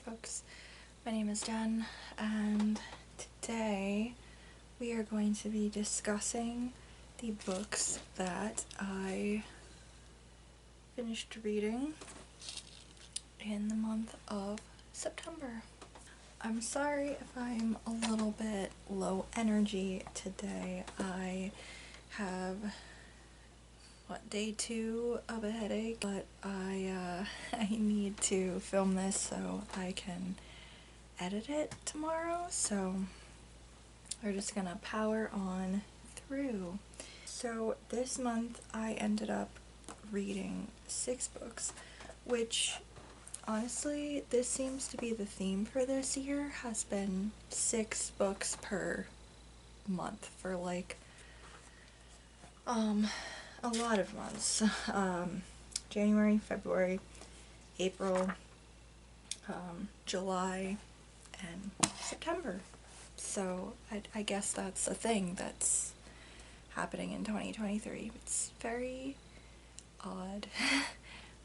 folks. My name is Jen, and today we are going to be discussing the books that I finished reading in the month of September. I'm sorry if I'm a little bit low energy today. I have day 2 of a headache, but I need to film this so I can edit it tomorrow, so we're just gonna power on through. So this month I ended up reading 6 books, which honestly this seems to be the theme for this year, has been 6 books per month for like a lot of months. January, February, April, July, and September. So I guess that's a thing that's happening in 2023. It's very odd.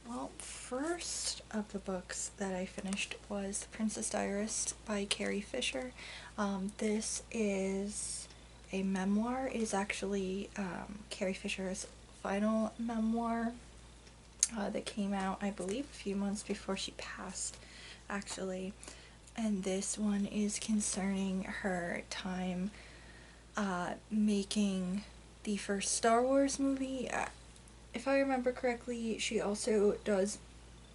Well, first of the books that I finished was The Princess Diarist by Carrie Fisher. This is a memoir. It is actually Carrie Fisher's final memoir that came out, I believe, a few months before she passed, actually. And this one is concerning her time making the first Star Wars movie. If I remember correctly, she also does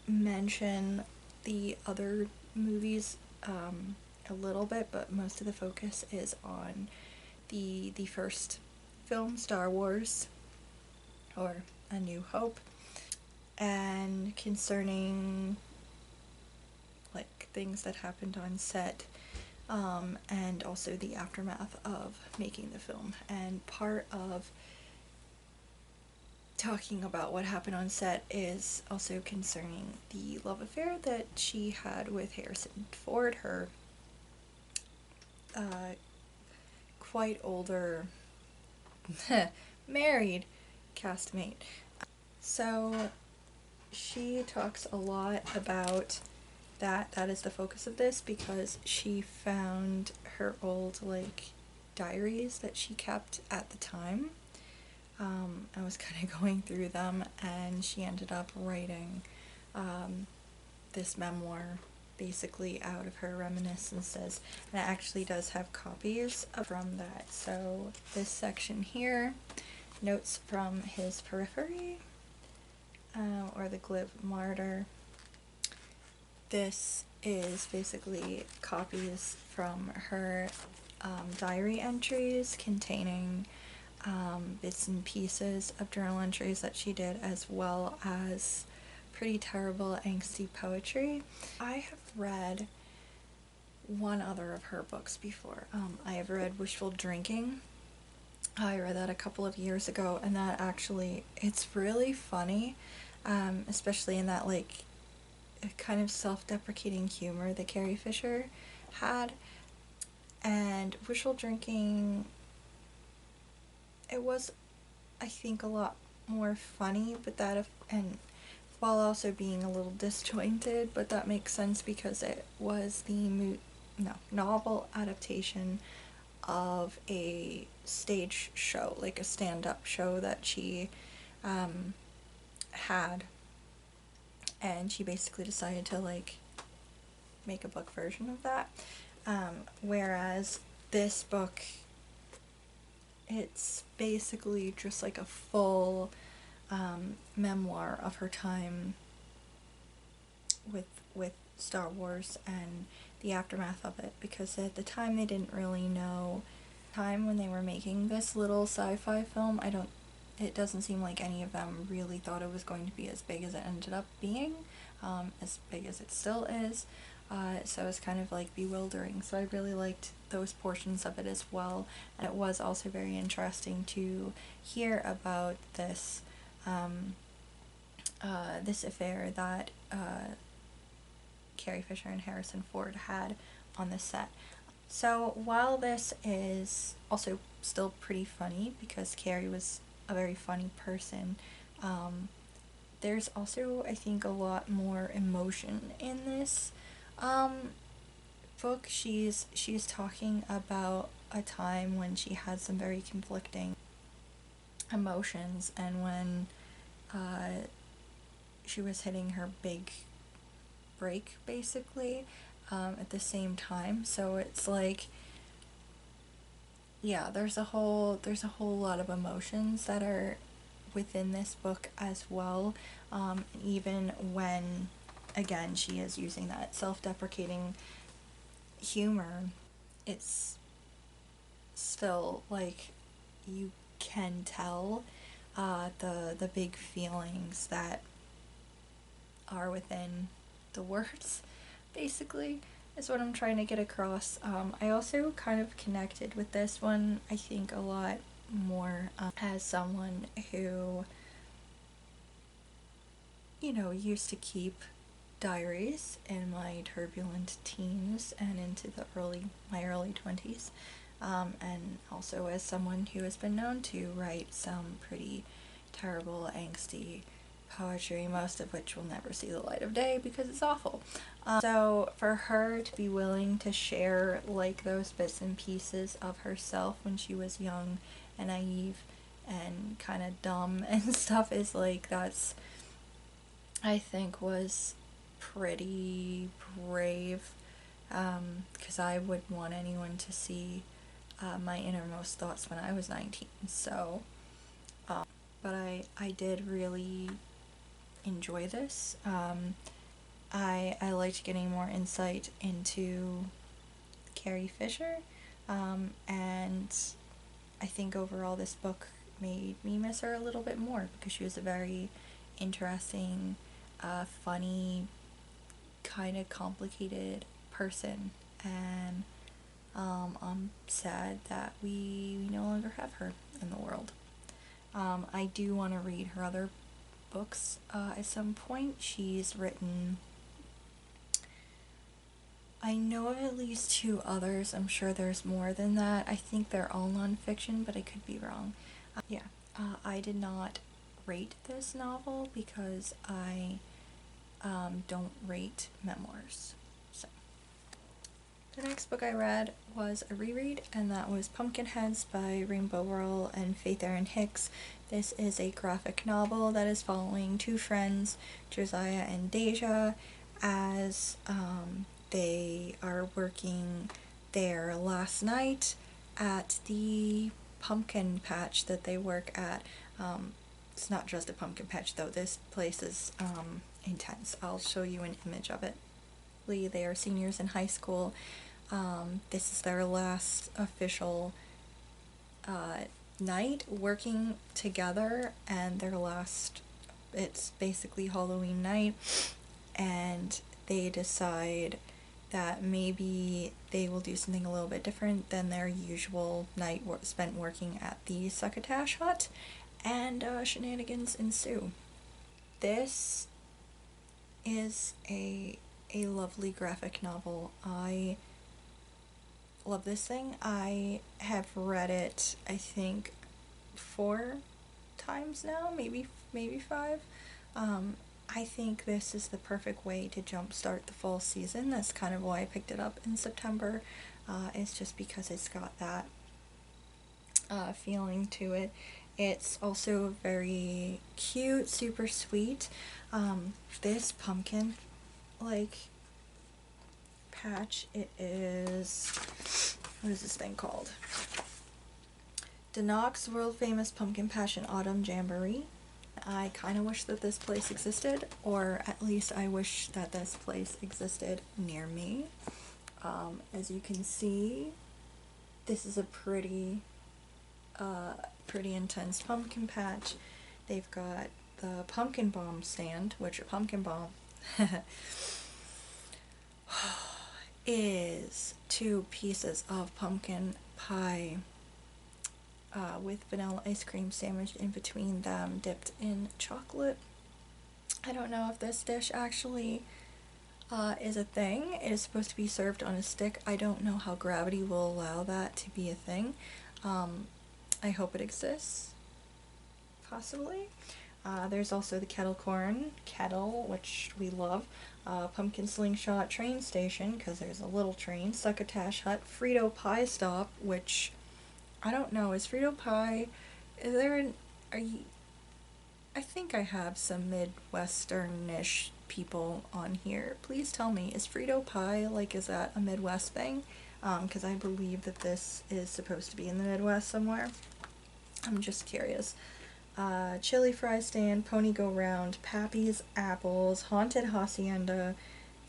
mention the other movies a little bit, but most of the focus is on the first film, Star Wars, or A New Hope, and concerning like things that happened on set, and also the aftermath of making the film. And part of talking about what happened on set is also concerning the love affair that she had with Harrison Ford, her quite older married castmate. So she talks a lot about that. That is the focus of this, because she found her old diaries that she kept at the time. I was kind of going through them, and she ended up writing this memoir basically out of her reminiscences, and it actually does have copies from that. So this section here, notes from his periphery, or the glib martyr. This is basically copies from her diary entries containing bits and pieces of journal entries that she did, as well as pretty terrible angsty poetry. I have read one other of her books before. I have read Wishful Drinking. I read that a couple of years ago, and that actually, it's really funny, especially in that kind of self-deprecating humor that Carrie Fisher had. And Wishful Drinking, it was, I think, a lot more funny, but and while also being a little disjointed, but that makes sense because it was the novel adaptation of a stage show, like a stand-up show that she had, and she basically decided to make a book version of that. Whereas this book, it's basically just like a full memoir of her time with Star Wars and the aftermath of it, because at the time they didn't really know. Time when they were making this little sci-fi film, it doesn't seem like any of them really thought it was going to be as big as it ended up being, as big as it still is. So it's kind of bewildering. So I really liked those portions of it as well, and it was also very interesting to hear about this this affair that Carrie Fisher and Harrison Ford had on the set. So while this is also still pretty funny, because Carrie was a very funny person, there's also, I think, a lot more emotion in this. Um, book, she's talking about a time when she had some very conflicting emotions, and when she was hitting her big break, basically, at the same time. So it's like, yeah, there's a whole lot of emotions that are within this book as well. Even when, again, she is using that self-deprecating humor, it's still like you can tell the big feelings that are within the words, basically, is what I'm trying to get across. I also kind of connected with this one, I think, a lot more as someone who, used to keep diaries in my turbulent teens and into my early 20s. And also as someone who has been known to write some pretty terrible, angsty poetry, most of which will never see the light of day because it's awful. So for her to be willing to share like those bits and pieces of herself when she was young and naive and kind of dumb and stuff is like, that's, I think, was pretty brave, because I wouldn't want anyone to see my innermost thoughts when I was 19. So, but I did really enjoy this. I liked getting more insight into Carrie Fisher, and I think overall this book made me miss her a little bit more because she was a very interesting, funny, kind of complicated person, and I'm sad that we no longer have her in the world. I do want to read her other books at some point. She's written, I know of at least two others. I'm sure there's more than that. I think they're all nonfiction, but I could be wrong. I did not rate this novel because I don't rate memoirs. So, the next book I read was a reread, and that was Pumpkinheads by Rainbow Rowell and Faith Erin Hicks. This is a graphic novel that is following two friends, Josiah and Deja, as they are working their last night at the pumpkin patch that they work at. It's not just a pumpkin patch, though. This place is intense. I'll show you an image of it. They are seniors in high school. This is their last official night working together, and it's basically Halloween night, and they decide that maybe they will do something a little bit different than their usual night spent working at the Succotash Hut, and shenanigans ensue. This is a lovely graphic novel. I love this thing. I have read it, I think, 4 times now, maybe 5. I think this is the perfect way to jumpstart the fall season. That's kind of why I picked it up in September. It's just because it's got that feeling to it. It's also very cute, super sweet. This pumpkin, patch, it is, what is this thing called? Denok's world famous pumpkin patch and autumn jamboree. I kind of wish that this place existed, or at least I wish that this place existed near me. As you can see, this is a pretty intense pumpkin patch. They've got the pumpkin bomb stand, which a pumpkin bomb is 2 pieces of pumpkin pie with vanilla ice cream sandwiched in between them, dipped in chocolate. I don't know if this dish actually is a thing. It is supposed to be served on a stick. I don't know how gravity will allow that to be a thing. I hope it exists. Possibly. There's also the kettle corn kettle, which we love. Pumpkin slingshot train station, because there's a little train. Succotash hut. Frito pie stop, which I don't know. Is Frito pie? Is there an? Are you? I think I have some Midwestern-ish people on here. Please tell me, is Frito pie, like, is that a Midwest thing? Because I believe that this is supposed to be in the Midwest somewhere. I'm just curious. Chili fry stand, pony go round, Pappy's apples, haunted hacienda,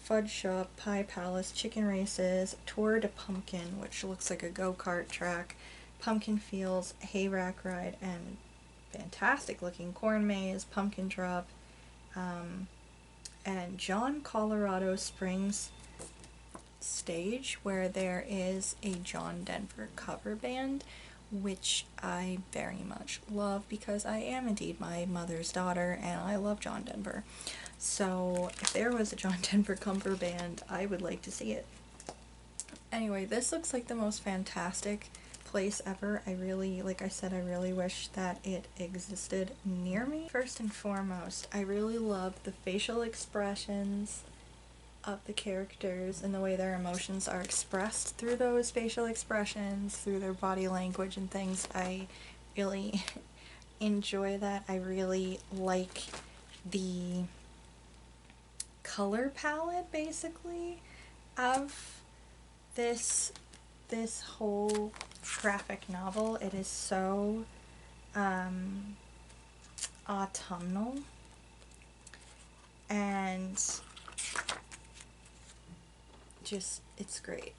fudge shop, pie palace, chicken races, tour de pumpkin, which looks like a go-kart track, pumpkin fields, hay rack ride, and fantastic looking corn maze, pumpkin drop, and John Colorado Springs stage, where there is a John Denver cover band, which I very much love because I am indeed my mother's daughter and I love John Denver. So if there was a John Denver cover band, I would like to see it. Anyway, this looks like the most fantastic place ever. I really, like I said, I really wish that it existed near me. First and foremost, I really love the facial expressions of the characters and the way their emotions are expressed through those facial expressions, through their body language and things. I really enjoy that. I really like the color palette, basically, of this whole graphic novel. It is so autumnal, and just, it's great.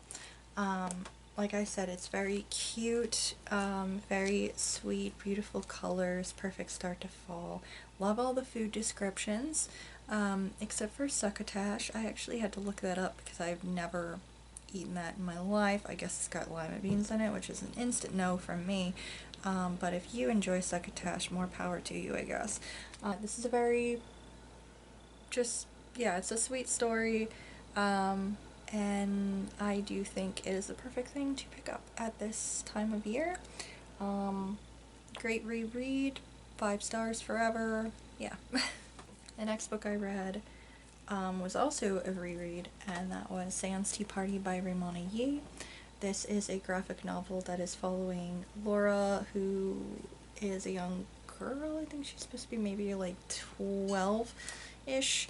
Like I said, it's very cute, very sweet, beautiful colors, perfect start to fall. Love all the food descriptions, except for succotash. I actually had to look that up because I've never eaten that in my life. I guess it's got lima beans in it, which is an instant no from me. But if you enjoy succotash, more power to you, I guess. This is a very, just, yeah, it's a sweet story. And I do think it is the perfect thing to pick up at this time of year. Great reread, 5 stars forever, yeah. The next book I read was also a reread, and that was Sans Tea Party by Raymond Yee. This is a graphic novel that is following Laura, who is a young girl. I think she's supposed to be maybe like 12-ish.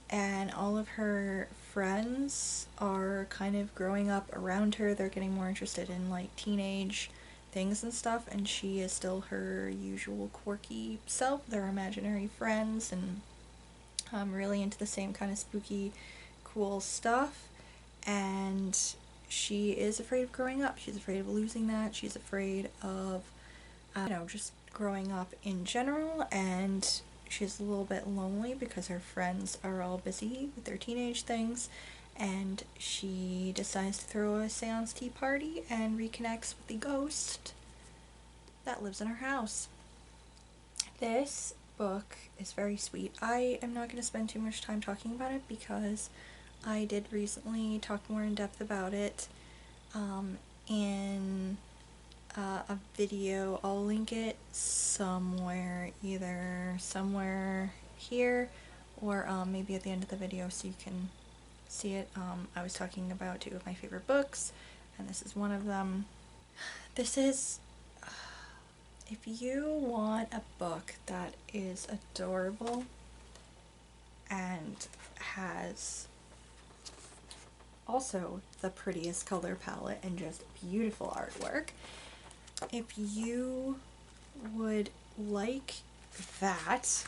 And all of her friends are kind of growing up around her. They're getting more interested in like teenage things and stuff, and she is still her usual quirky self. They're imaginary friends, and really into the same kind of spooky, cool stuff. And she is afraid of growing up. She's afraid of losing that. She's afraid of, just growing up in general, and she's a little bit lonely because her friends are all busy with their teenage things, and she decides to throw a seance tea party and reconnects with the ghost that lives in her house. This book is very sweet. I am not going to spend too much time talking about it because I did recently talk more in depth about it in a video. I'll link it somewhere, either somewhere here or maybe at the end of the video so you can see it. I was talking about 2 of my favorite books, and this is one of them. This is, if you want a book that is adorable and has also the prettiest color palette and just beautiful artwork, if you would like that,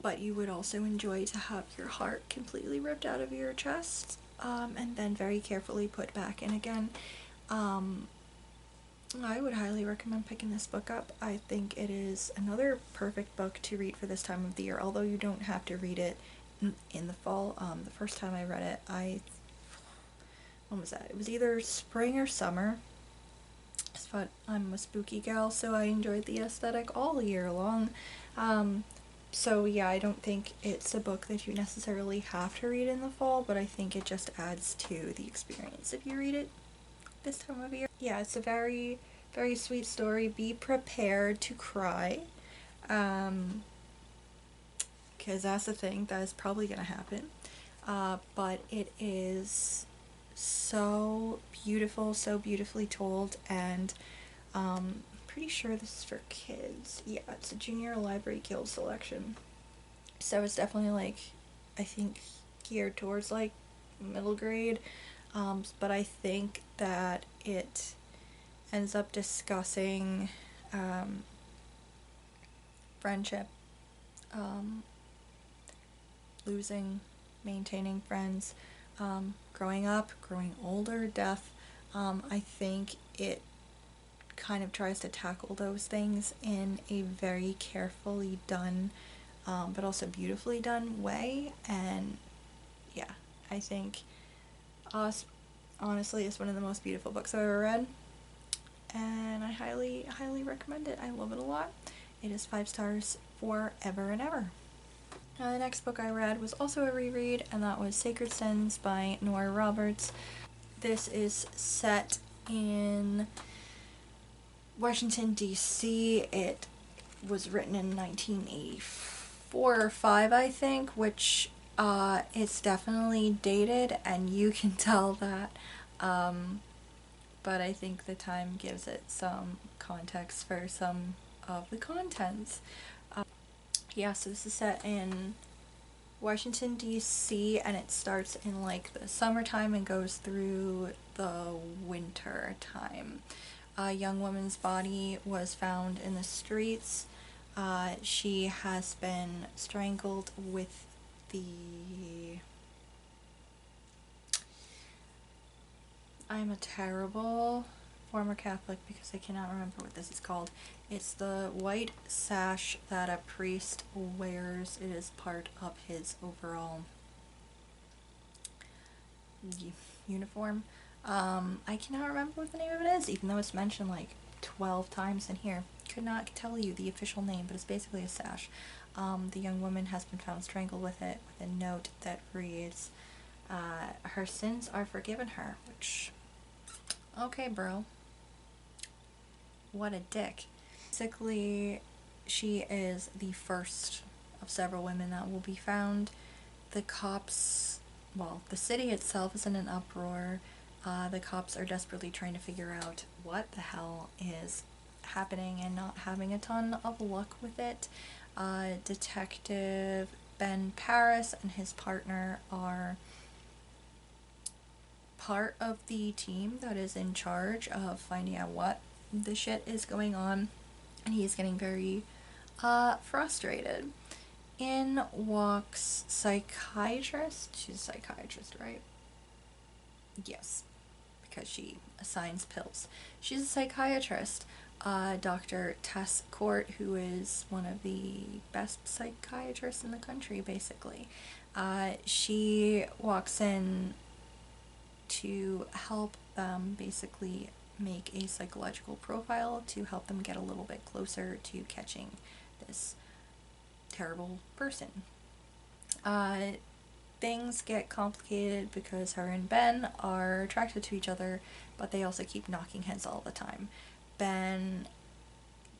but you would also enjoy to have your heart completely ripped out of your chest, and then very carefully put back in again, I would highly recommend picking this book up. I think it is another perfect book to read for this time of the year, although you don't have to read it in the fall. The first time I read it, when was that? It was either spring or summer. But I'm a spooky gal, so I enjoyed the aesthetic all year long. So yeah, I don't think it's a book that you necessarily have to read in the fall, but I think it just adds to the experience if you read it this time of year. Yeah, it's a very very sweet story. Be prepared to cry. Because that's the thing that is probably going to happen. But it is so beautiful, so beautifully told, and pretty sure this is for kids. Yeah, it's a junior library guild selection. So it's definitely like, I think, geared towards like middle grade. But I think that it ends up discussing friendship, um, losing, maintaining friends, growing up, growing older, death. I think it kind of tries to tackle those things in a very carefully done, but also beautifully done way. And yeah, I think Us, honestly, is one of the most beautiful books I've ever read. And I highly, highly recommend it. I love it a lot. It is 5 stars forever and ever. The next book I read was also a reread, and that was Sacred Sins by Nora Roberts. This is set in Washington, D.C. It was written in 1984 or 5, I think, which it's definitely dated, and you can tell that. But I think the time gives it some context for some of the contents. Yeah, so this is set in Washington, D.C., and it starts in like the summertime and goes through the winter time. A young woman's body was found in the streets. She has been strangled with the... I'm a terrible former Catholic because I cannot remember what this is called. It's the white sash that a priest wears. It is part of his overall uniform. I cannot remember what the name of it is, even though it's mentioned like 12 times in here. Could not tell you the official name, but it's basically a sash. The young woman has been found strangled with it, with a note that reads, her sins are forgiven her, which, okay, bro. What a dick. Basically, she is the first of several women that will be found. The cops, well, the city itself is in an uproar. The cops are desperately trying to figure out what the hell is happening and not having a ton of luck with it. Detective Ben Paris and his partner are part of the team that is in charge of finding out what the shit is going on, and he's getting very frustrated. In walks psychiatrist. She's a psychiatrist, right? Yes, because she assigns pills. She's a psychiatrist. Dr. Tess Court, who is one of the best psychiatrists in the country, basically. She walks in to help them basically make a psychological profile to help them get a little bit closer to catching this terrible person. Things get complicated because her and Ben are attracted to each other, but they also keep knocking heads all the time. Ben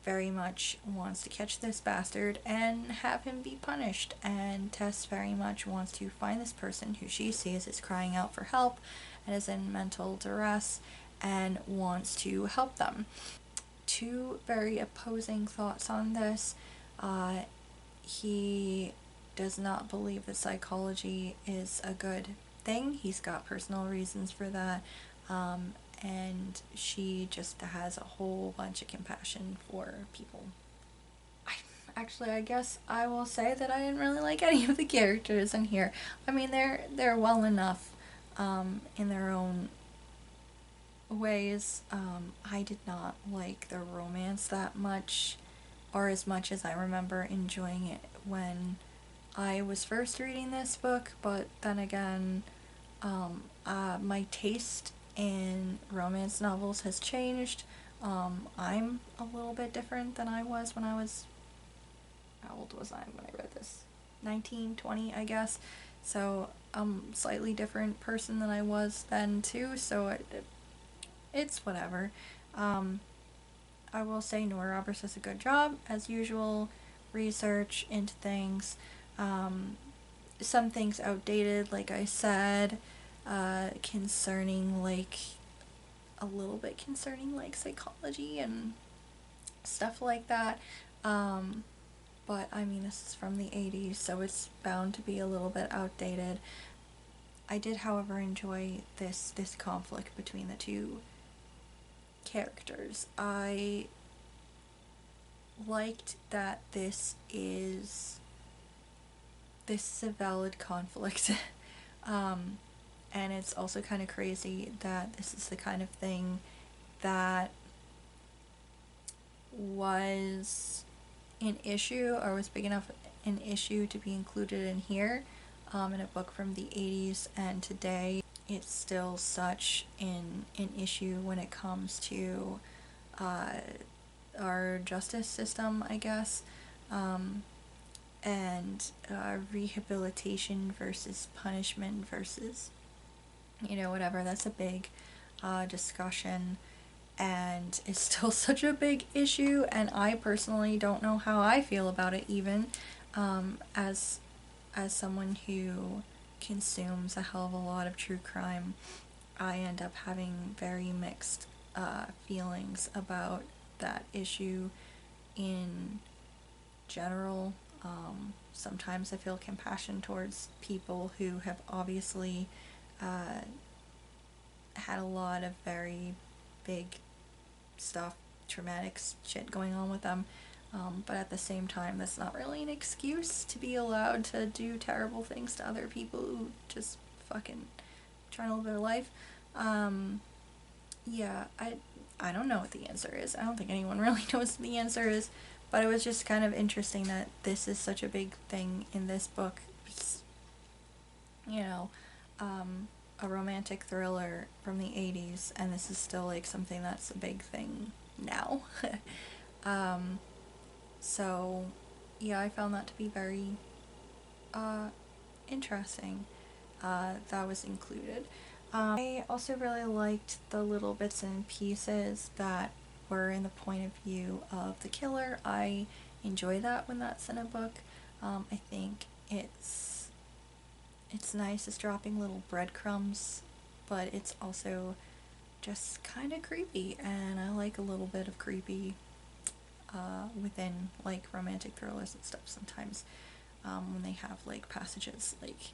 very much wants to catch this bastard and have him be punished, and Tess very much wants to find this person who she sees is crying out for help and is in mental duress and wants to help them. Two very opposing thoughts on this. He does not believe that psychology is a good thing. He's got personal reasons for that. And she just has a whole bunch of compassion for people. I guess I will say that I didn't really like any of the characters in here. I mean, they're well enough in their own ways. I did not like the romance that much, or as much as I remember enjoying it when I was first reading this book, but then again, my taste in romance novels has changed. I'm a little bit different than I was when I was, how old was I when I read this? 19, 20, I guess. So I'm a slightly different person than I was then too, so it's whatever. I will say Nora Roberts does a good job, as usual, research into things. Some things outdated, like I said, concerning, like, a little bit concerning, like, psychology and stuff like that. But, I mean, this is from the 80s, so it's bound to be a little bit outdated. I did, however, enjoy this conflict between the two characters. I liked that this is a valid conflict. And it's also kind of crazy that this is the kind of thing that was an issue, or was big enough an issue to be included in here, in a book from the 80s, and today it's still such an issue when it comes to our justice system, I guess, and rehabilitation versus punishment versus, you know, whatever. That's a big discussion, and it's still such a big issue, and I personally don't know how I feel about it, even as someone who consumes a hell of a lot of true crime. I end up having very mixed feelings about that issue in general. Sometimes I feel compassion towards people who have obviously had a lot of very big stuff, traumatic shit going on with them. But at the same time, that's not really an excuse to be allowed to do terrible things to other people who just fucking trying to live their life. Yeah, I don't know what the answer is. I don't think anyone really knows what the answer is, but it was just kind of interesting that this is such a big thing in this book. It's, you know, a romantic thriller from the 80s, and this is still, like, something that's a big thing now. So, yeah, I found that to be very interesting. That was included. I also really liked the little bits and pieces that were in the point of view of the killer. I enjoy that when that's in a book. I think it's nice, it's dropping little breadcrumbs, but it's also just kind of creepy, and I like a little bit of creepy within, like, romantic thrillers and stuff sometimes, when they have, like, passages like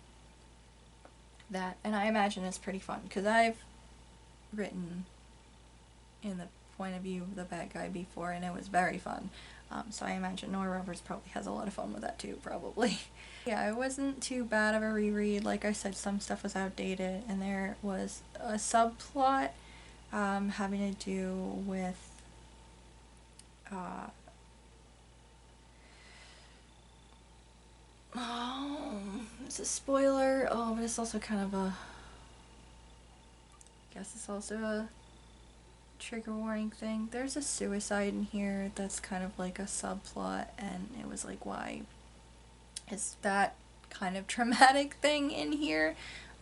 that. And I imagine it's pretty fun, because I've written in the point of view of the bad guy before, and it was very fun. So I imagine Nora Roberts probably has a lot of fun with that too, probably. Yeah, it wasn't too bad of a reread. Like I said, some stuff was outdated, and there was a subplot having to do with it's a spoiler. Oh, but it's also kind of a, I guess it's also a trigger warning thing. There's a suicide in here that's kind of like a subplot, and it was like, why is that kind of traumatic thing in here?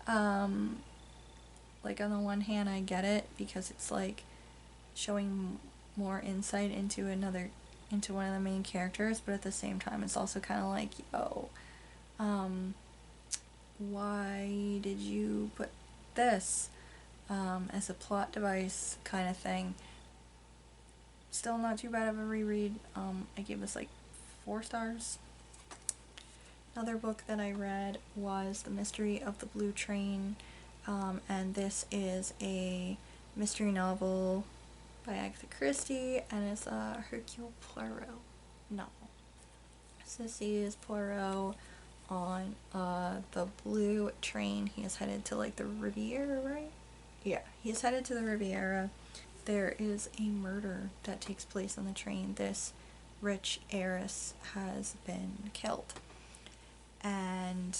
Like, on the one hand, I get it, because it's like showing more insight into one of the main characters, but at the same time, it's also kind of like, yo, why did you put this as a plot device kind of thing? Still not too bad of a reread. I gave this like 4 stars. Another book that I read was The Mystery of the Blue Train, and this is a mystery novel by Agatha Christie, and it's a Hercule Poirot novel. So this is Poirot on the Blue Train. He is headed to, like, the Riviera, right? Yeah, he's headed to the Riviera. There is a murder that takes place on the train. This rich heiress has been killed, and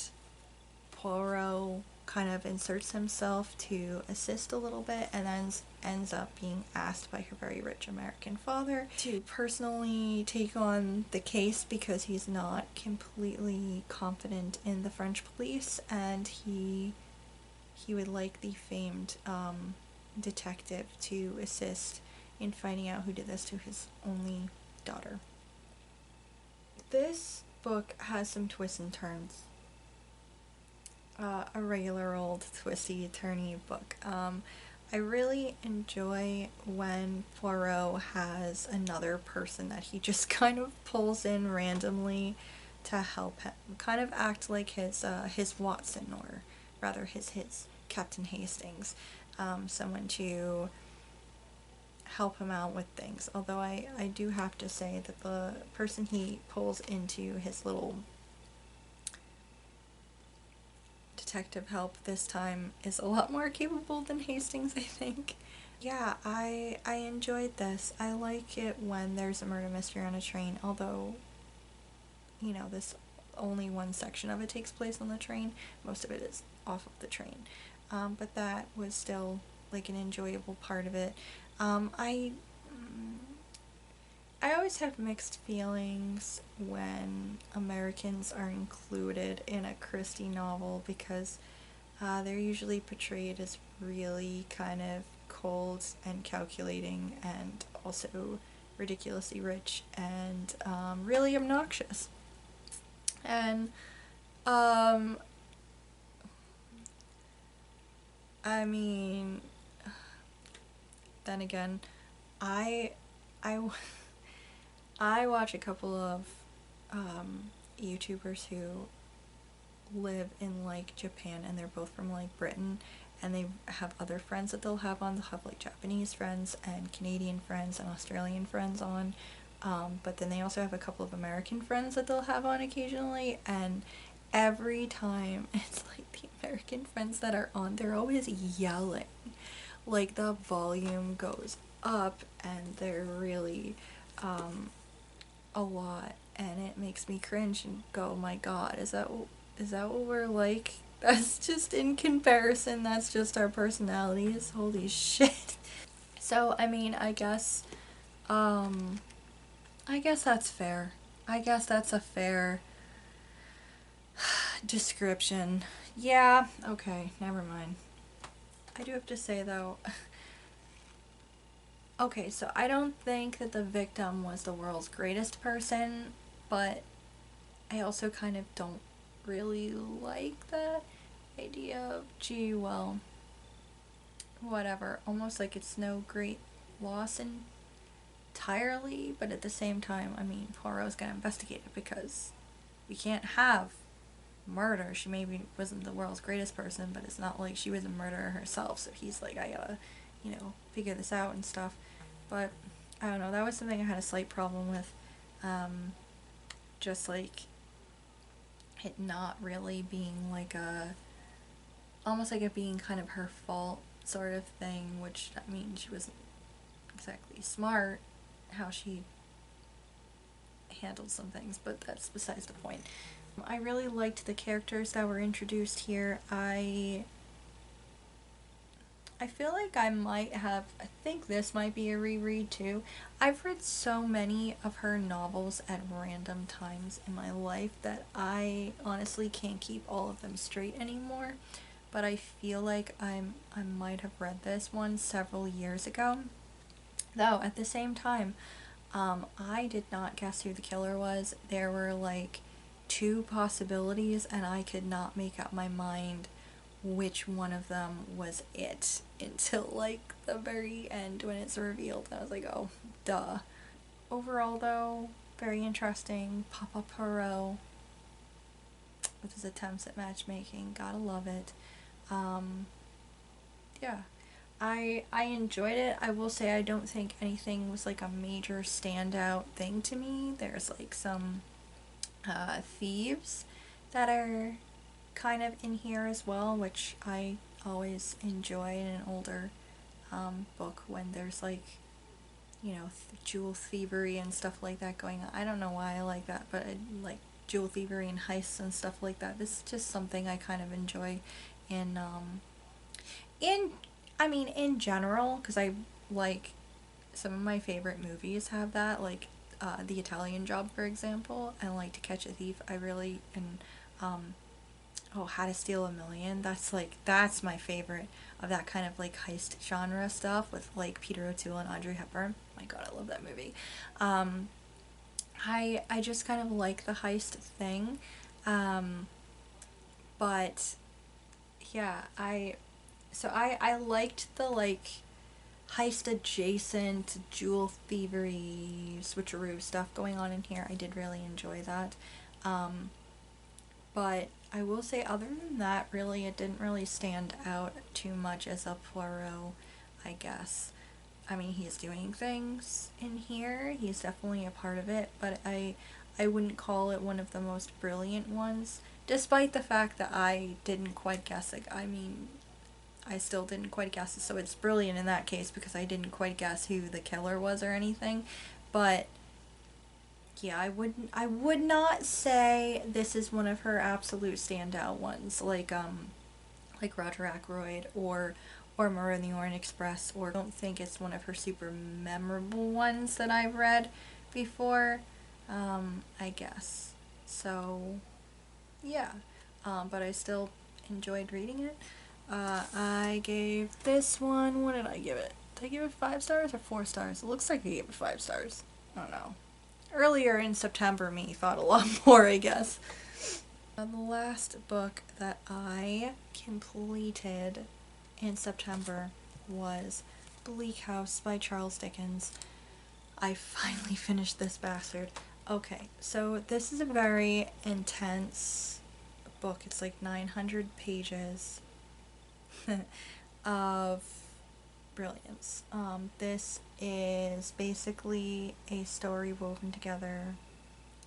Poirot kind of inserts himself to assist a little bit, and then ends up being asked by her very rich American father to personally take on the case, because he's not completely confident in the French police, and he would like the famed detective to assist in finding out who did this to his only daughter. This book has some twists and turns. A regular old twisty turny book. I really enjoy when Poirot has another person that he just kind of pulls in randomly to help him, kind of act like his Watson, or rather his Captain Hastings, someone to help him out with things. Although I do have to say that the person he pulls into his little detective help this time is a lot more capable than Hastings, I think. Yeah, I enjoyed this. I like it when there's a murder mystery on a train, although, you know, this only one section of it takes place on the train. Most of it is off of the train. But that was still like an enjoyable part of it. I always have mixed feelings when Americans are included in a Christie novel, because they're usually portrayed as really kind of cold and calculating, and also ridiculously rich, and really obnoxious. And I mean, then again, I I I watch a couple of YouTubers who live in like Japan, and they're both from like Britain, and they have other friends that they'll have on. They'll have like Japanese friends and Canadian friends and Australian friends on, but then they also have a couple of American friends that they'll have on occasionally, and every time it's like the American friends that are on, they're always yelling. Like the volume goes up, and they're really a lot, and it makes me cringe and go, oh my god, is that what we're like? That's just, in comparison, that's just our personalities. Holy shit. So I mean, I guess that's fair. I guess that's a fair description. Yeah, okay, never mind. I do have to say though, okay, so I don't think that the victim was the world's greatest person, but I also kind of don't really like that idea of, gee, well, whatever. Almost like it's no great loss entirely, but at the same time, I mean, Poirot's gonna investigate it, because we can't have murder. She maybe wasn't the world's greatest person, but it's not like she was a murderer herself, so he's like, I gotta, figure this out and stuff. But I don't know, that was something I had a slight problem with. Just like it not really being like almost like it being kind of her fault sort of thing, which, I mean, she wasn't exactly smart how she handled some things, but that's besides the point. I really liked the characters that were introduced here. I feel like I think this might be a reread too. I've read so many of her novels at random times in my life that I honestly can't keep all of them straight anymore. But I feel like I might have read this one several years ago. Though, at the same time, I did not guess who the killer was. There were like 2 possibilities, and I could not make up my mind which one of them was it until like the very end when it's revealed. I was like, oh, duh. Overall though, very interesting. Papa Poirot with his attempts at matchmaking, gotta love it. Yeah, I enjoyed it. I will say I don't think anything was like a major standout thing to me. There's like some thieves that are kind of in here as well, which I always enjoy in an older book, when there's like, jewel thievery and stuff like that going on. I don't know why I like that, but I like jewel thievery and heists and stuff like that. This is just something I kind of enjoy in in general, because I like some of my favorite movies have that, like The Italian Job, for example, and like To Catch a Thief. I really, and oh, How to Steal a Million. That's my favorite of that kind of like heist genre stuff with like Peter O'Toole and Audrey Hepburn. My God, I love that movie. Um, I just kind of like the heist thing, um, but yeah, I liked the like heist adjacent jewel thievery switcheroo stuff going on in here. I did really enjoy that. Um, but I will say, other than that, really, it didn't really stand out too much as a Poirot, I guess. I mean, he's doing things in here. He's definitely a part of it, but I wouldn't call it one of the most brilliant ones, despite the fact that I didn't quite guess it. I mean, I still didn't quite guess it, so it's brilliant in that case because I didn't quite guess who the killer was or anything. But yeah, I would not say this is one of her absolute standout ones, like Roger Ackroyd or Murder in the Orient Express, or I don't think it's one of her super memorable ones that I've read before, I guess. So, yeah. But I still enjoyed reading it. I gave this one, what did I give it? Did I give it 5 stars or 4 stars? It looks like I gave it 5 stars. I don't know. Earlier in September, me thought a lot more, I guess. The last book that I completed in September was Bleak House by Charles Dickens. I finally finished this bastard. Okay, so this is a very intense book. It's like 900 pages of brilliance. This is basically a story woven together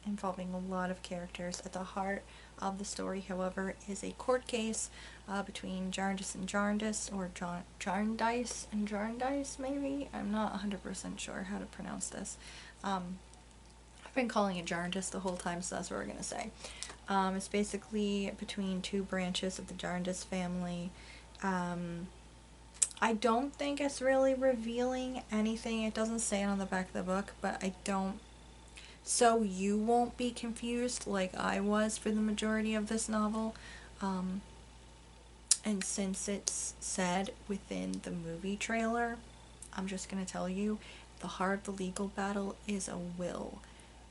involving a lot of characters. At the heart of the story, however, is a court case between Jarndyce and Jarndyce, or Jarndyce and Jarndyce, maybe? I'm not 100% sure how to pronounce this. I've been calling it Jarndyce the whole time, so that's what we're going to say. It's basically between two branches of the Jarndyce family. I don't think it's really revealing anything. It doesn't say it on the back of the book, but I don't, so you won't be confused like I was for the majority of this novel. And since it's said within the movie trailer, I'm just going to tell you, the heart of the legal battle is a will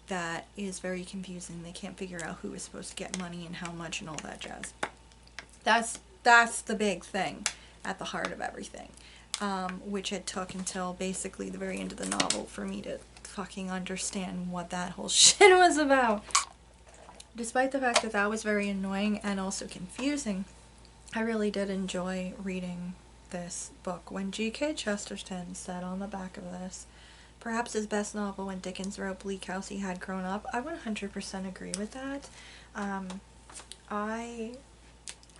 that is very confusing. They can't figure out who is supposed to get money and how much and all that jazz. That's the big thing at the heart of everything, which it took until basically the very end of the novel for me to fucking understand what that whole shit was about. Despite the fact that that was very annoying and also confusing, I really did enjoy reading this book. When G.K. Chesterton said on the back of this, perhaps his best novel when Dickens wrote Bleak House he had grown up, I would 100% agree with that. I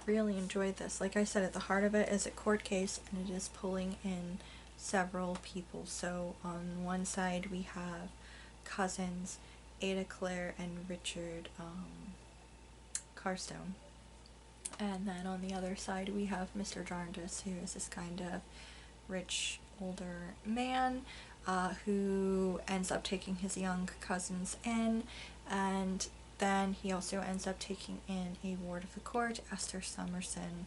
really enjoyed this. Like I said, at the heart of it is a court case, and it is pulling in several people. So on one side we have cousins, Ada Clare and Richard Carstone. And then on the other side we have Mr. Jarndyce, who is this kind of rich older man who ends up taking his young cousins in, and then he also ends up taking in a ward of the court, Esther Summerson,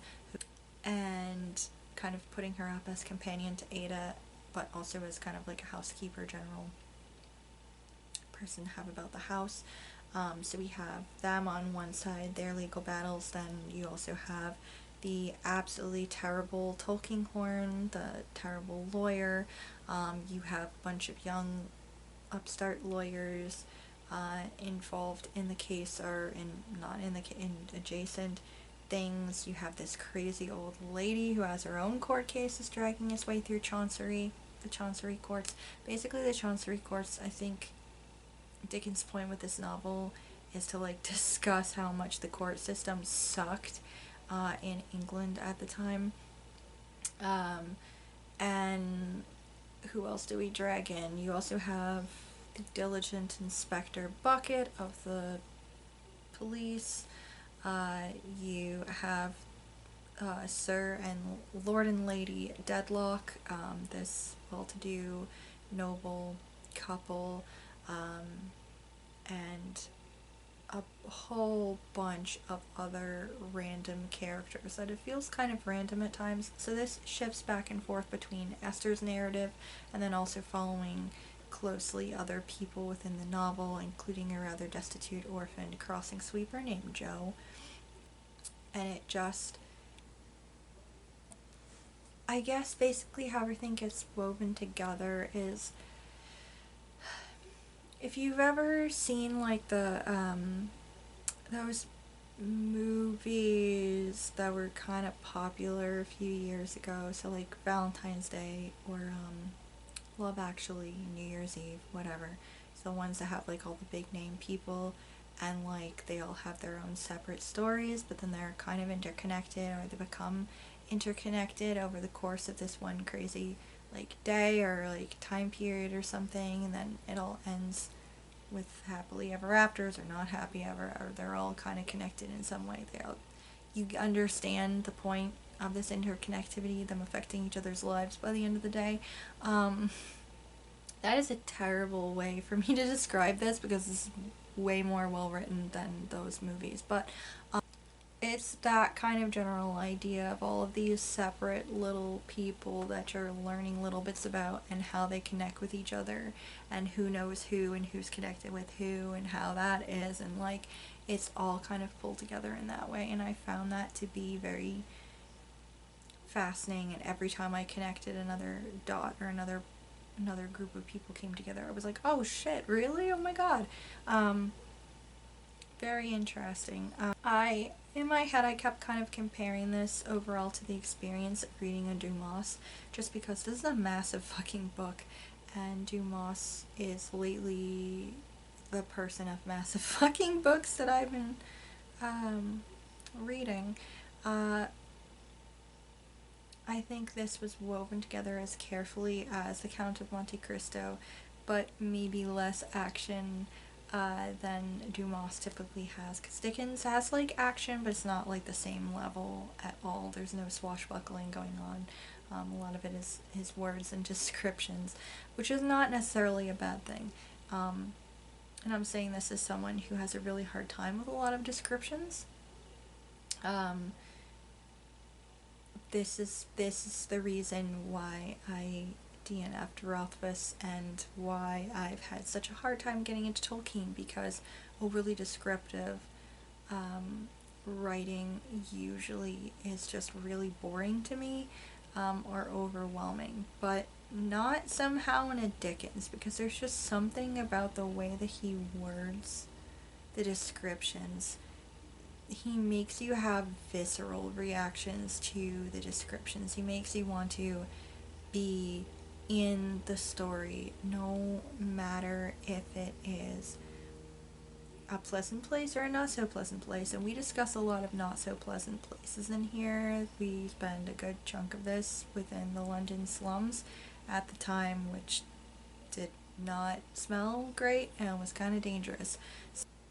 and kind of putting her up as companion to Ada, but also as kind of like a housekeeper, general person to have about the house. So we have them on one side, their legal battles. Then you also have the absolutely terrible Tulkinghorn, the terrible lawyer. You have a bunch of young upstart lawyers involved in the case, or in adjacent things. You have this crazy old lady who has her own court cases dragging its way through Chancery, the Chancery courts. Basically, the Chancery courts, I think Dickens' point with this novel is to like discuss how much the court system sucked in England at the time. And who else do we drag in? You also have the diligent Inspector Bucket of the police. You have Sir and Lord and Lady Dedlock, this well-to-do noble couple, and a whole bunch of other random characters that it feels kind of random at times. So this shifts back and forth between Esther's narrative and then also following closely other people within the novel, including a rather destitute orphaned crossing sweeper named Joe. And it just, I guess basically how everything gets woven together is, if you've ever seen like those movies that were kind of popular a few years ago, so like Valentine's Day or Love Actually, New Year's Eve, whatever. It's the ones that have like all the big name people and like they all have their own separate stories, but then they're kind of interconnected or they become interconnected over the course of this one crazy like day or like time period or something, and then it all ends with happily ever afters or not happy ever, or they're all kind of connected in some way. You understand the point of this interconnectivity, them affecting each other's lives by the end of the day. That is a terrible way for me to describe this because this is way more well written than those movies, but it's that kind of general idea of all of these separate little people that you're learning little bits about and how they connect with each other and who knows who and who's connected with who and how that is, and like it's all kind of pulled together in that way, and I found that to be very fascinating. And every time I connected another dot or another group of people came together, I was like, oh shit, really? Oh my god. Very interesting. In my head, I kept kind of comparing this overall to the experience of reading a Dumas, just because this is a massive fucking book, and Dumas is lately the person of massive fucking books that I've been reading. I think this was woven together as carefully as The Count of Monte Cristo, but maybe less action than Dumas typically has, because Dickens has like action, but it's not like the same level at all. There's no swashbuckling going on. A lot of it is his words and descriptions, which is not necessarily a bad thing. And I'm saying this as someone who has a really hard time with a lot of descriptions. This is the reason why I DNF'd Rothfuss and why I've had such a hard time getting into Tolkien, because overly descriptive writing usually is just really boring to me, or overwhelming, but not somehow in a Dickens, because there's just something about the way that he words the descriptions. He makes you have visceral reactions to the descriptions. He makes you want to be in the story, no matter if it is a pleasant place or a not so pleasant place. And we discuss a lot of not so pleasant places in here. We spend a good chunk of this within the London slums at the time, which did not smell great and was kind of dangerous.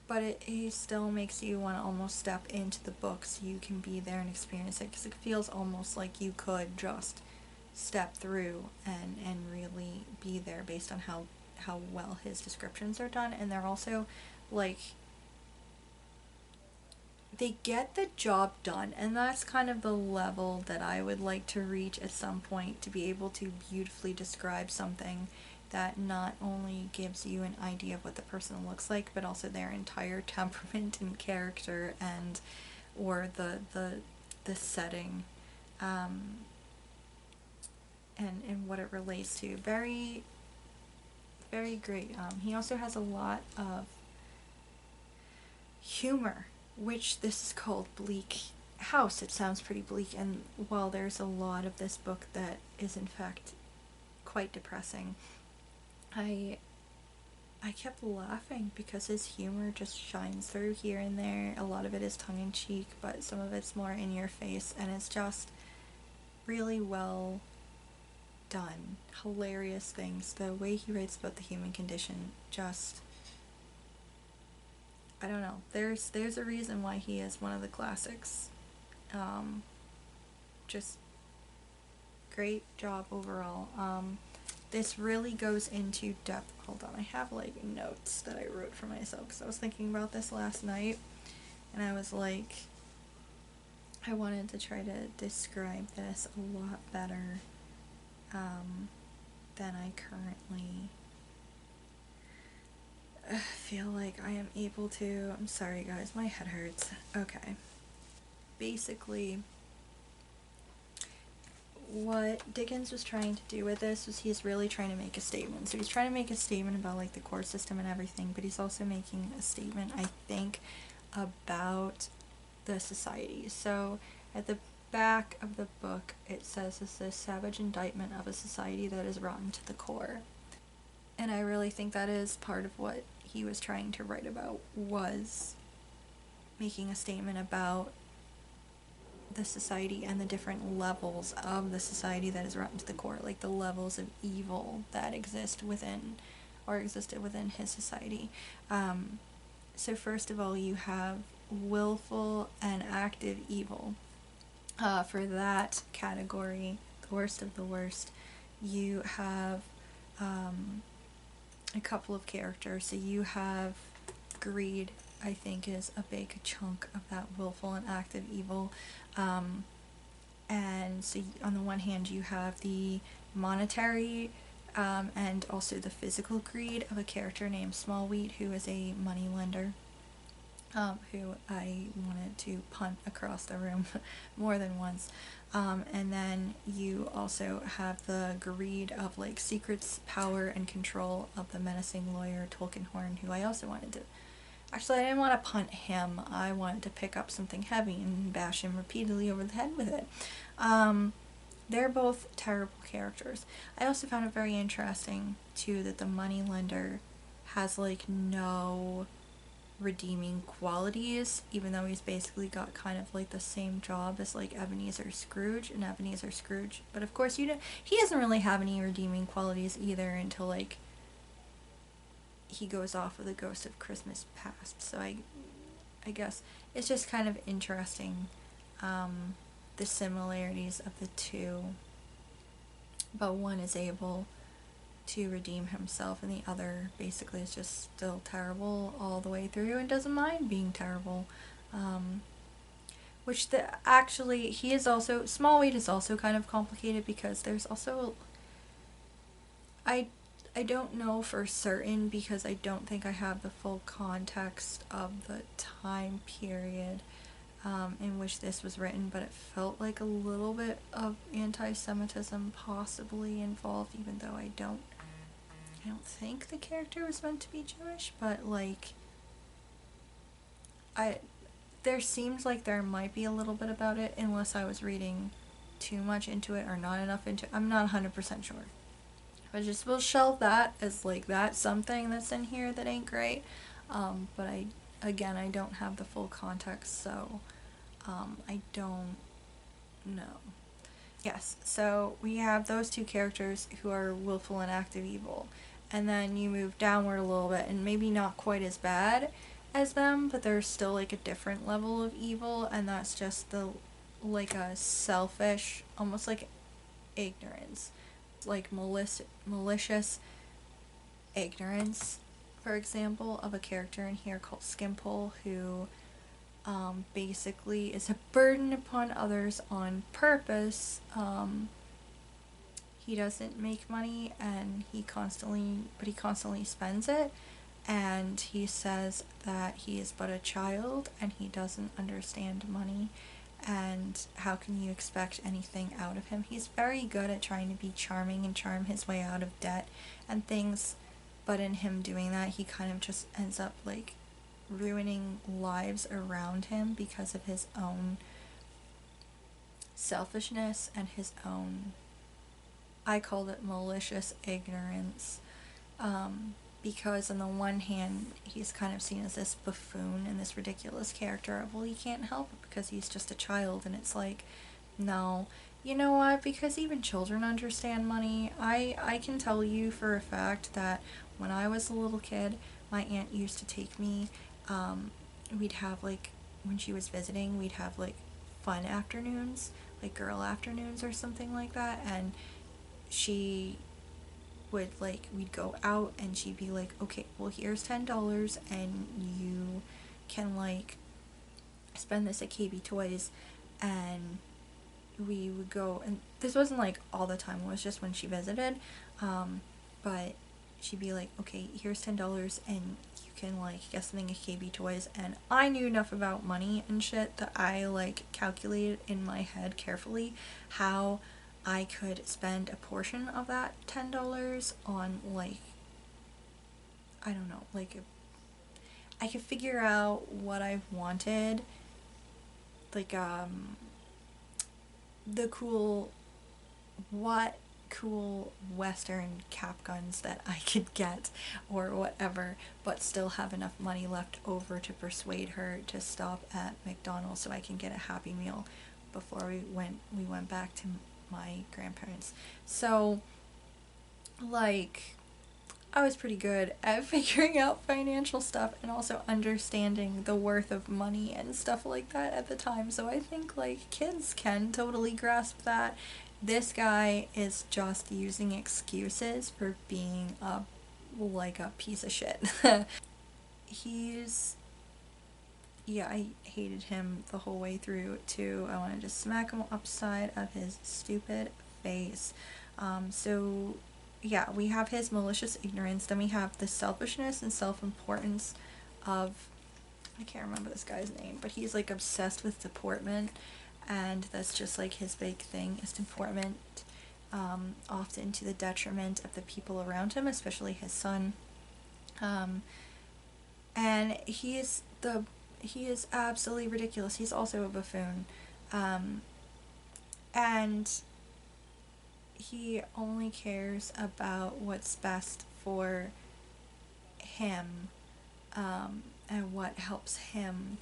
But it still makes you want to almost step into the book so you can be there and experience it, because it feels almost like you could just step through and really be there based on how well his descriptions are done. And they're also like, they get the job done, and that's kind of the level that I would like to reach at some point, to be able to beautifully describe something that not only gives you an idea of what the person looks like, but also their entire temperament and character, and or the setting, and what it relates to. Very, very great. He also has a lot of humor, which this is called Bleak House. It sounds pretty bleak, and while there's a lot of this book that is in fact quite depressing, I kept laughing because his humor just shines through here and there. A lot of it is tongue-in-cheek, but some of it's more in your face, and it's just really well done. Hilarious things. The way he writes about the human condition, just, I don't know. There's a reason why he is one of the classics. Just great job overall. this really goes into depth. Hold on, I have like notes that I wrote for myself because I was thinking about this last night, and I was like, I wanted to try to describe this a lot better than I currently feel like I am able to. I'm sorry guys, my head hurts. Okay. Basically, what Dickens was trying to do with this was he's really trying to make a statement. So he's trying to make a statement about like the court system and everything, but he's also making a statement, I think, about the society. So at the back of the book it says it's a savage indictment of a society that is rotten to the core. And I really think that is part of what he was trying to write about, was making a statement about the society and the different levels of the society that is rotten to the core, like the levels of evil that exist within, or existed within his society. So first of all, you have willful and active evil. For that category, the worst of the worst, you have a couple of characters. So you have greed, I think, is a big chunk of that willful and active evil. And so on the one hand you have the monetary and also the physical greed of a character named Smallwheat, who is a money lender, who I wanted to punt across the room more than once. And then you also have the greed of like secrets, power, and control of the menacing lawyer Tulkinghorn, who I also wanted to. Actually, I didn't want to punt him. I wanted to pick up something heavy and bash him repeatedly over the head with it. They're both terrible characters. I also found it very interesting, too, that the moneylender has, like, no redeeming qualities, even though he's basically got kind of, like, the same job as, like, Ebenezer Scrooge and Ebenezer Scrooge. But, of course, he doesn't really have any redeeming qualities either until, like, he goes off with a ghost of Christmas past. So I guess it's just kind of interesting, the similarities of the two, but one is able to redeem himself and the other basically is just still terrible all the way through and doesn't mind being terrible. Which actually he is also, Smallwheat is also kind of complicated because there's also, I don't know for certain because I don't think I have the full context of the time period in which this was written, but it felt like a little bit of anti-Semitism possibly involved, even though I don't think the character was meant to be Jewish, but like there seems like there might be a little bit about it, unless I was reading too much into it or not enough into it. I'm not 100% sure. But just we'll shelve that as like that's something that's in here that ain't great. But I don't have the full context, so I don't know. Yes, so we have those two characters who are willful and active evil. And then you move downward a little bit, and maybe not quite as bad as them, but there's still like a different level of evil, and that's just like a selfish, almost like ignorance, like malicious ignorance, for example, of a character in here called Skimpole, who basically is a burden upon others on purpose. He doesn't make money, and he constantly spends it, and he says that he is but a child and he doesn't understand money, and how can you expect anything out of him? He's very good at trying to be charming and charm his way out of debt and things, but in him doing that, he kind of just ends up like ruining lives around him because of his own selfishness and his own, I called it malicious ignorance, because on the one hand he's kind of seen as this buffoon and this ridiculous character of, well, he can't help it because he's just a child, and it's like, no, you know what, because even children understand money. I can tell you for a fact that when I was a little kid, my aunt used to take me, we'd have like, when she was visiting, we'd have like fun afternoons, like girl afternoons or something like that, and she would, like, we'd go out and she'd be like, okay, well, here's $10 and you can, like, spend this at KB Toys. And we would go, and this wasn't like all the time, it was just when she visited, but she'd be like, okay, here's $10 and you can, like, get something at KB Toys. And I knew enough about money and shit that I, like, calculated in my head carefully how I could spend a portion of that $10 on, like, I don't know, like, I could figure out what I wanted, like, what cool Western cap guns that I could get or whatever, but still have enough money left over to persuade her to stop at McDonald's so I can get a Happy Meal before we went back to my grandparents. So, like, I was pretty good at figuring out financial stuff and also understanding the worth of money and stuff like that at the time. So I think, like, kids can totally grasp that. This guy is just using excuses for being a piece of shit. Yeah, I hated him the whole way through too. I wanted to smack him upside of his stupid face. So yeah, we have his malicious ignorance, then we have the selfishness and self-importance of, I can't remember this guy's name, but he's, like, obsessed with deportment, and that's just, like, his big thing is deportment, often to the detriment of the people around him, especially his son. And he is absolutely ridiculous. He's also a buffoon. And he only cares about what's best for him, and what helps him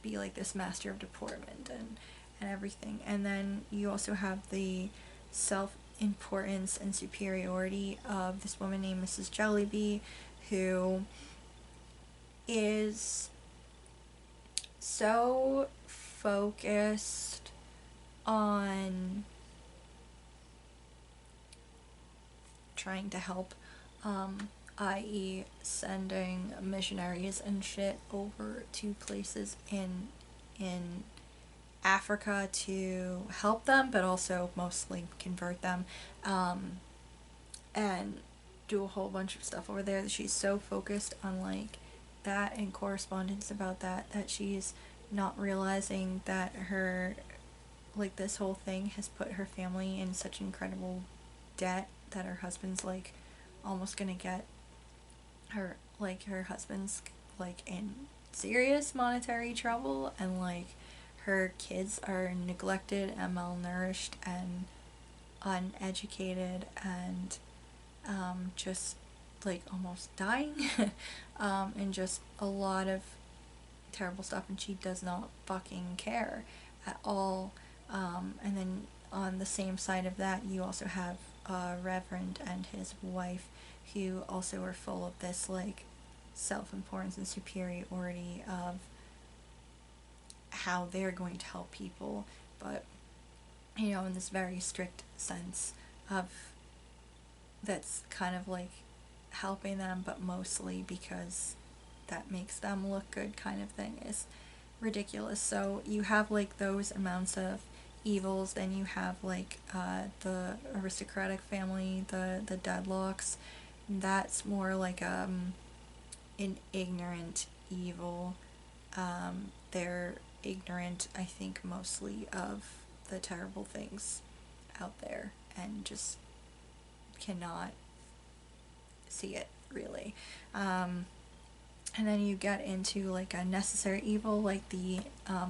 be like this master of deportment and everything. And then you also have the self-importance and superiority of this woman named Mrs. Jellyby, who is so focused on trying to help, i.e. sending missionaries and shit over to places in Africa to help them, but also mostly convert them, and do a whole bunch of stuff over there. She's so focused on, like, that and correspondence about that she's not realizing that her, like, this whole thing has put her family in such incredible debt that her husband's, like, almost gonna get her, like, her husband's, like, in serious monetary trouble, and, like, her kids are neglected and malnourished and uneducated and just, like, almost dying, and just a lot of terrible stuff, and she does not fucking care at all. And then on the same side of that, you also have Reverend and his wife, who also are full of this, like, self-importance and superiority of how they're going to help people, but, you know, in this very strict sense of that's kind of like helping them, but mostly because that makes them look good kind of thing, is ridiculous. So you have, like, those amounts of evils, then you have, like, the aristocratic family, the Deadlocks. That's more like an ignorant evil. They're ignorant, I think, mostly of the terrible things out there and just cannot see it, really. And then you get into, like, a necessary evil, like the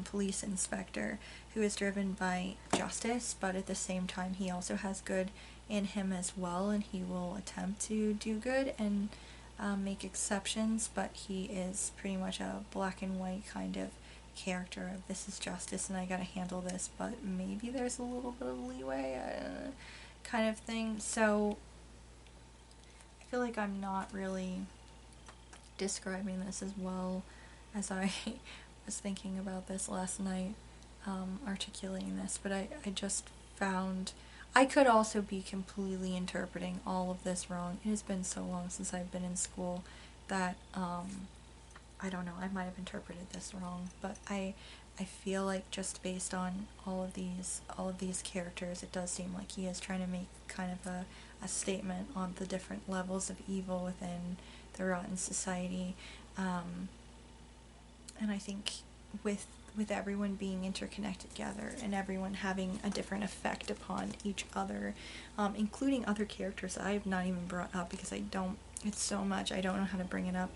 police inspector, who is driven by justice, but at the same time he also has good in him as well, and he will attempt to do good and make exceptions, but he is pretty much a black and white kind of character of this is justice and I gotta handle this, but maybe there's a little bit of leeway, kind of thing. So I feel like I'm not really describing this as well as I was thinking about this last night, articulating this, but I just found, I could also be completely interpreting all of this wrong. It has been so long since I've been in school that I don't know, I might have interpreted this wrong, but I feel like just based on all of these characters, it does seem like he is trying to make kind of a statement on the different levels of evil within the rotten society. And I think with everyone being interconnected together and everyone having a different effect upon each other, including other characters that I have not even brought up because it's so much, I don't know how to bring it up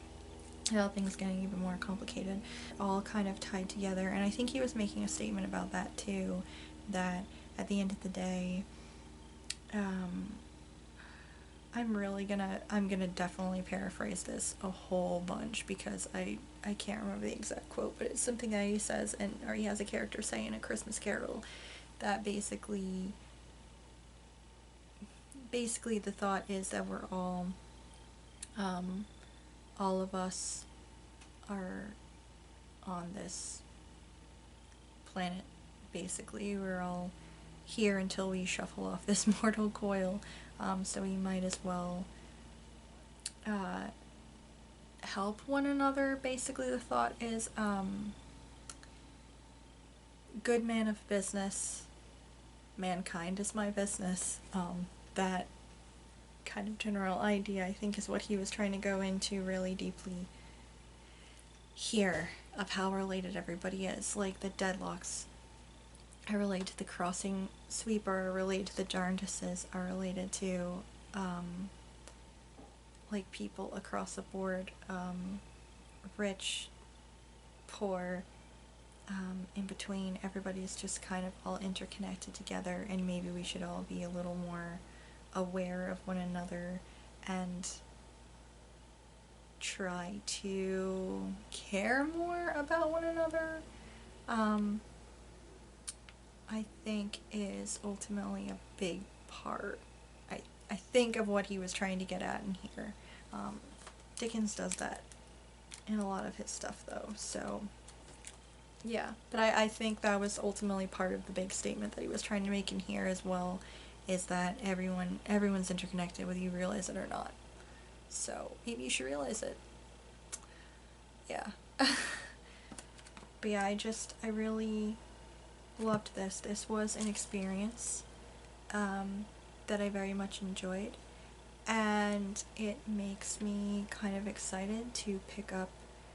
without things getting even more complicated, all kind of tied together. And I think he was making a statement about that too, that at the end of the day, I'm gonna definitely paraphrase this a whole bunch because I can't remember the exact quote, but it's something that he says, or he has a character say in A Christmas Carol, that basically the thought is that we're all of us are on this planet, basically. We're all here until we shuffle off this mortal coil, so we might as well help one another. Basically, the thought is, good man of business, mankind is my business. That kind of general idea, I think, is what he was trying to go into really deeply here, of how related everybody is. Like, the Deadlocks are related to the Crossing Sweeper, are related to the Jarndyces, are related to, like, people across the board, rich, poor, in between. Everybody's just kind of all interconnected together, and maybe we should all be a little more aware of one another and try to care more about one another, I think is ultimately a big part, I think, of what he was trying to get at in here. Dickens does that in a lot of his stuff, though, so yeah. But I think that was ultimately part of the big statement that he was trying to make in here as well, is that everyone's interconnected, whether you realize it or not. So maybe you should realize it. Yeah. But yeah, I really loved this. This was an experience that I very much enjoyed, and it makes me kind of excited to pick up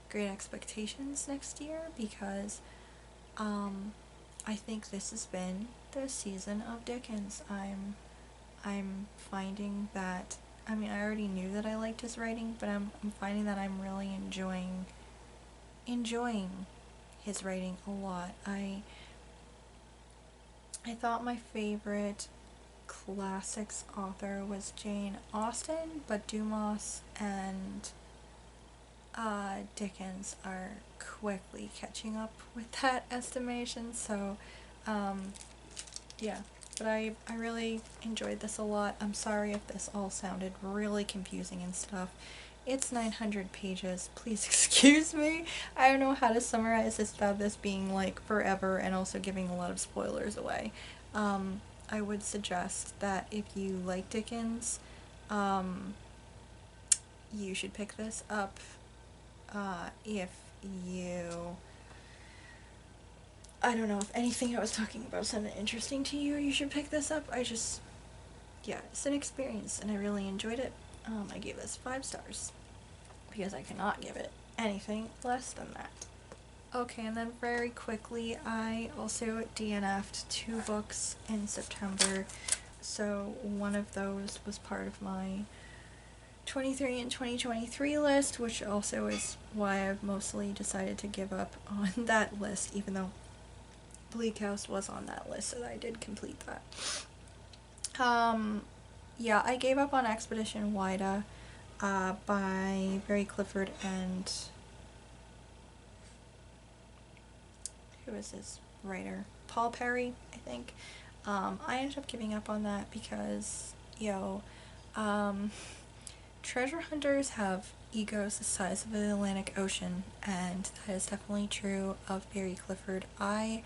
Great Expectations next year, because I think this has been the season of Dickens. I'm finding that, I mean, I already knew that I liked his writing, but I'm finding that I'm really enjoying his writing a lot. I thought my favorite classics author was Jane Austen, but Dumas and Dickens are quickly catching up with that estimation, so yeah. But I really enjoyed this a lot. I'm sorry if this all sounded really confusing and stuff. It's 900 pages. Please excuse me. I don't know how to summarize this without this being like forever and also giving a lot of spoilers away. I would suggest that if you like Dickens, you should pick this up. If you... I don't know, if anything I was talking about sounded interesting to you, you should pick this up. Yeah, it's an experience, and I really enjoyed it. I gave this 5 stars, because I cannot give it anything less than that. Okay, and then very quickly, I also DNF'd 2 books in September, so one of those was part of my 23 and 2023 list, which also is why I've mostly decided to give up on that list, even though Bleak House was on that list, so I did complete that. Yeah, I gave up on Expedition Wida by Barry Clifford and... who is his writer? Paul Perry, I think. I ended up giving up on that because, treasure hunters have egos the size of the Atlantic Ocean, and that is definitely true of Barry Clifford. I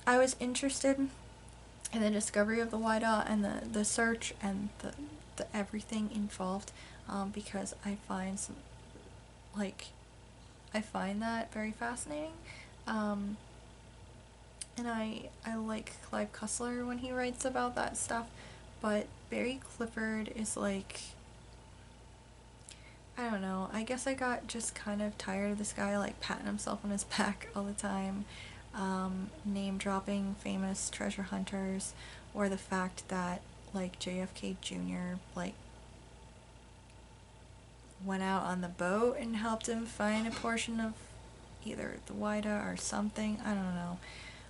was interested and the discovery of the Whydah and the search and the everything involved, because I find I find that very fascinating. And I like Clive Cussler when he writes about that stuff, but Barry Clifford is like, I don't know, I guess I got just kind of tired of this guy like patting himself on his back all the time, name dropping famous treasure hunters, or the fact that like JFK Jr. like went out on the boat and helped him find a portion of either the Whydah or something. I don't know.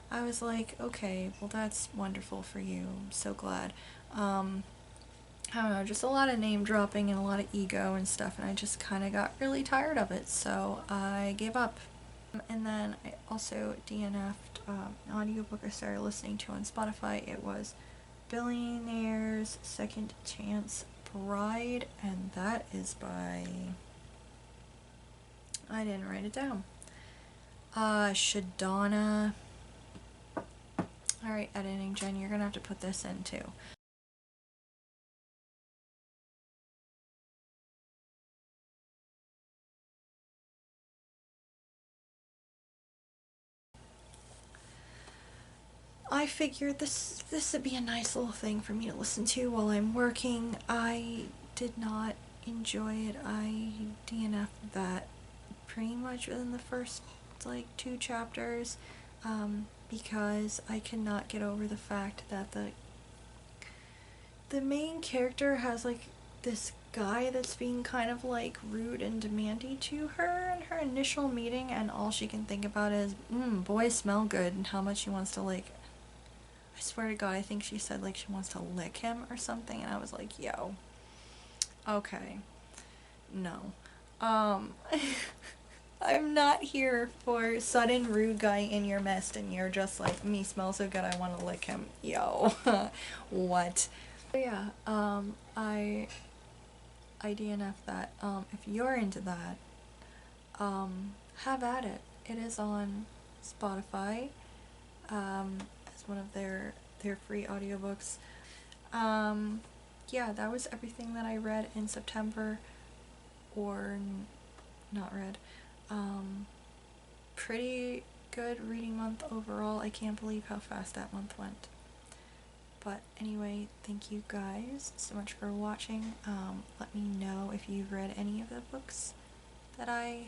I was like, okay, well that's wonderful for you. I'm so glad. I don't know, just a lot of name dropping and a lot of ego and stuff, and I just kind of got really tired of it, so I gave up. And then I also DNF'd an audiobook I started listening to on Spotify. It was Billionaire's Second Chance Bride, and that is by... I didn't write it down. Shadonna. Alright, editing Jen, you're gonna have to put this in too. I figured this would be a nice little thing for me to listen to while I'm working. I did not enjoy it. I DNF'd that pretty much within the first like 2 chapters, because I could not get over the fact that the main character has like this guy that's being kind of like rude and demanding to her in her initial meeting, and all she can think about is, boys smell good, and how much she wants to like, I swear to God, I think she said like she wants to lick him or something, and I was like, yo, okay, no. I'm not here for sudden rude guy in your midst and you're just like, me smells so good I want to lick him. Yo. What? But yeah, I DNF that. If you're into that, have at it. It is on Spotify, as one of their free audiobooks. Yeah, that was everything that I read in September, or not read. Pretty good reading month overall. I can't believe how fast that month went. But anyway, thank you guys so much for watching. Let me know if you've read any of the books that I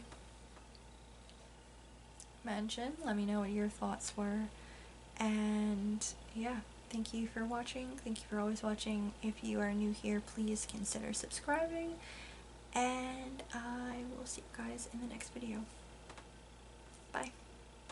mentioned. Let me know what your thoughts were. And yeah, thank you for watching. Thank you for always watching. If you are new here, please consider subscribing. And I will see you guys in the next video. Bye.